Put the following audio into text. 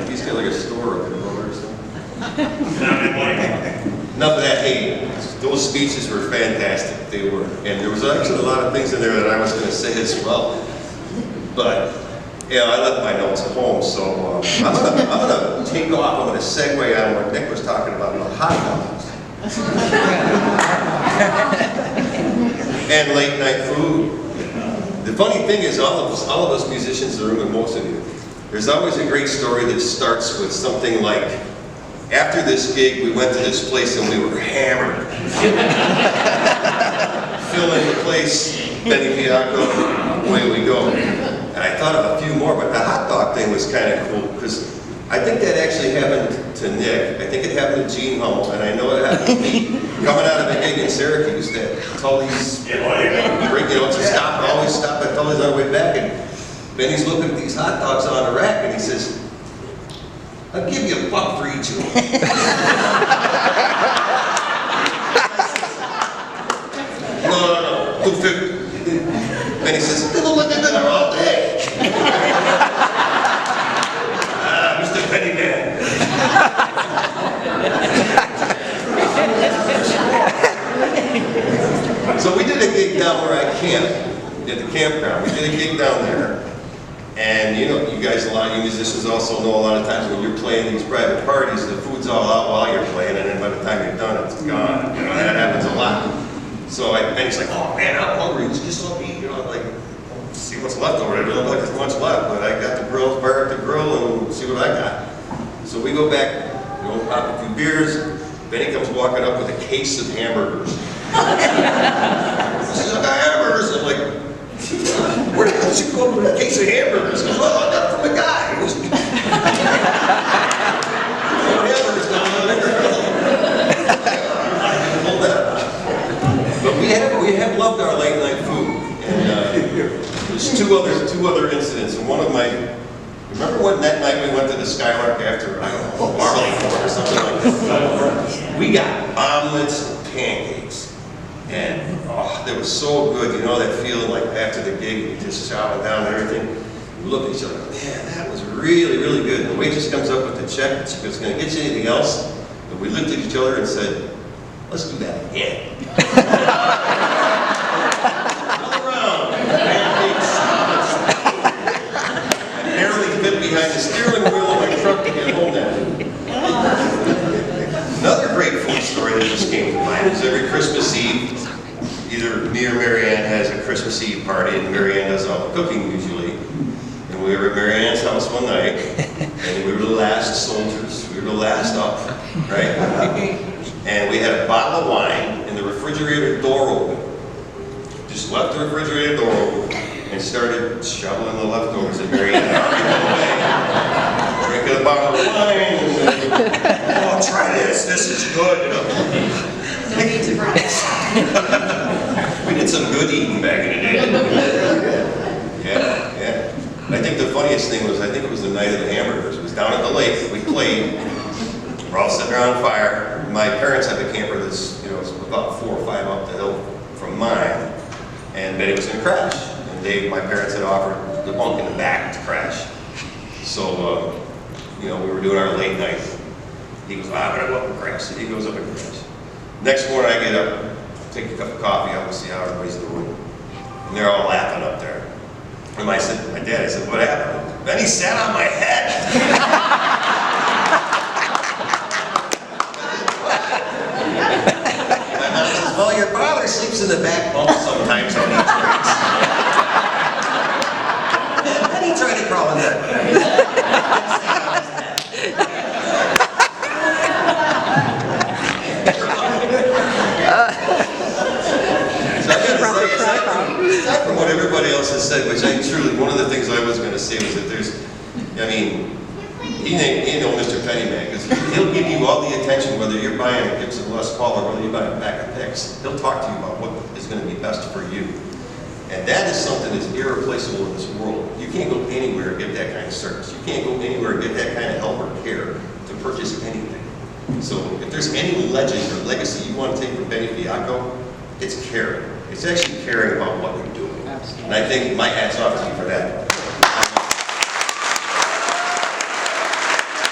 he's got like a store up in Broome or something. Enough of that. Hey, those speeches were fantastic. They were, and there was actually a lot of things in there that I was going to say as well. But yeah, I left my notes at home, so I'm gonna take off. I'm gonna segue on what Nick was talking about hot dogs and late night food. The funny thing is, all of us musicians in the room, and most of you, there's always a great story that starts with something like, after this gig, we went to this place and we were hammered. Filling the place, Benny Fiacco, away we go. And I thought of a few more, but the hot dog thing was kind of cool, because I think that actually happened to Nick. I think it happened to Gene Hummel, and I know it happened to me. Coming out of a gig in Syracuse, that Tully's, always stop at Tully's on the way back, and Benny's looking at these hot dogs on the rack, and he says, "I'll give you $1 for each of them." No, $2.50. Benny says, "They'll look at dinner all day." Mr. Pennyman. So we did a gig down where I camped, at the campground. We did a gig down there. And you know, you guys, a lot of you musicians also know a lot of times when you're playing these private parties, the food's all out while you're playing, and then by the time you're done, it's gone. You know, that happens a lot. So Benny's like, "Oh man, I'm hungry, just let me eat." You know, I'm like, see what's left over there. I don't look like there's much left, but I got the grill, fire up the grill, and see what I got. So we go back, you know, pop a few beers. Benny comes walking up with a case of hamburgers. He says, "I got hamburgers." I'm like, "Where did you go with a case of hamburgers?" He goes, "Well, I got it from the guy." Hamburgers down there. But we have loved our late night food, and there's two other incidents. And one of my, remember when that night we went to the Skylark after, I don't know, Marley or something like that? We got omelets and pancakes. And that was so good, you know, that feeling like after the gig, you just chopping down everything. We look at each other, man, that was really, really good. And the waitress comes up with the check, and she goes, "Can I get you anything else?" And we looked at each other and said, "Let's do that again." All around, pancakes, omelets. I barely fit behind the steering wheel of my truck to get home that day. Another great food story that just came to mind is every Christmas Eve, either me or Mary Ann has a Christmas Eve party, and Mary Ann does all the cooking usually. And we were at Mary Ann's house one night, and we were the last soldiers. We were the last up, right? And we had a bottle of wine, and the refrigerator door open. Just left the refrigerator door open, and started shoveling the leftovers at Mary Ann. Drinking a bottle of wine. "Oh, try this. This is good." You know? No need to bring it. We did some good eating back in the day. Yeah. And I think the funniest thing was, I think it was the night of the hamburgers. It was down at the lake. We played. We're all sitting around a fire. My parents have a camper that's, you know, it's about 4 or 5 up the hill from mine. And Betty was going to crash. And my parents had offered the bunk in the back to crash. So, you know, we were doing our late night. He goes, "I'm going to go up and crash." So he goes up and crashes. Next morning I get up, take a cup of coffee out and see how everybody's doing. And they're all laughing up there. And I said to my dad, I said, "What happened?" "Then he sat on my head." My mom says, "Well, your father sleeps in the back bunk sometimes when he drinks." And then he tried to crawl in there. Aside from what everybody else has said, which I truly, one of the things I was going to say was that there's, I mean, you know Mr. Pennyman, because he'll give you all the attention, whether you're buying a Gibson Les Paul or whether you're buying a pack of picks. He'll talk to you about what is going to be best for you. And that is something that's irreplaceable in this world. You can't go anywhere and get that kind of service. You can't go anywhere and get that kind of help or care to purchase anything. So if there's any legend or legacy you want to take from Benny Fiacco, it's caring. It's actually caring about what you're doing. Absolutely. And I think my hat's off to you for that.